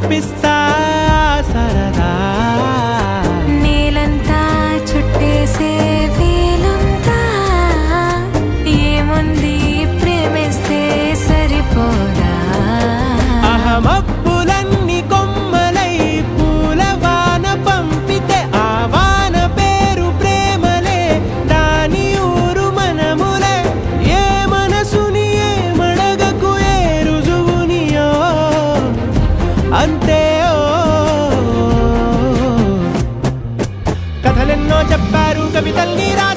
చూపిస్తా సరదా నేలంతా చుట్టేసే వీలుందా ఏముంది ప్రేమిస్తే సరిపోదా అహమప్పులన్నీ కొమ్మలై పూలవాన పంపితే ఆ వాన పేరు ప్రేమలే దాని ఊరు మనములే ఏ మనసుని ఏ మడగకు ఏ రుజువునియో అంతే కథలెన్నో చెప్పారు కవితల్ని రాశారు